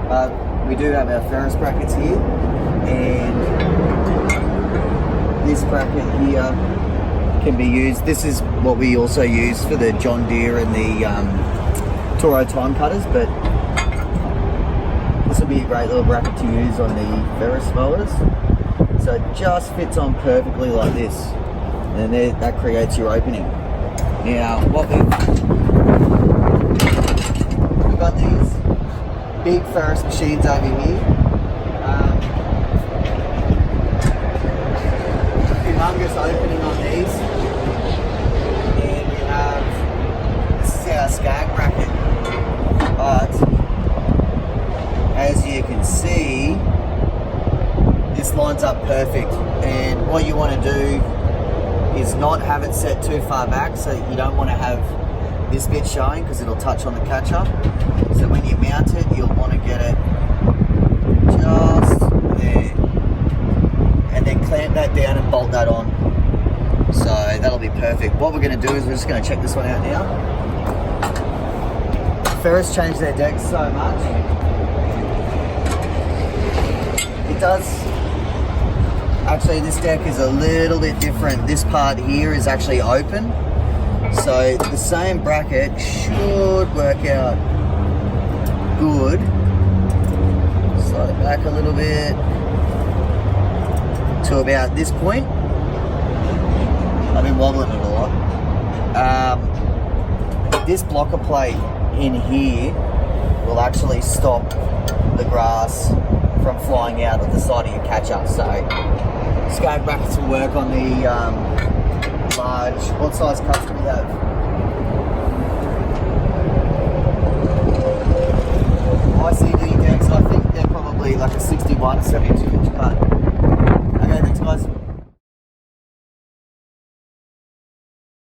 We do have our Ferris brackets here, and this bracket here can be used. This is what we also use for the John Deere and the Toro time cutters, but this will be a great little bracket to use on the Ferris mowers. So it just fits on perfectly like this, and there, that creates your opening. Now, what we've got these big Ferris machines over here. Humongous opening on these, and we have, this is our skag bracket, but as you can see, this lines up perfect. And what you want to do is not have it set too far back, so you don't want to have this bit showing because it'll touch on the catcher. So when you mount it, you'll want to get it just there, and then clamp that down and bolt that on. So that'll be perfect. What we're going to do is we're just going to check this one out now. Ferris changed their decks so much. It does. Actually, this deck is a little bit different. This part here is actually open. So the same bracket should work out good. Slide it back a little bit to about this point. I've been wobbling it a lot. This blocker plate in here will actually stop the grass from flying out of the side of your catcher. So skag brackets will work on the large. What size cuts do we have? ICD decks, I think they're probably like a 61, 72 inch cut.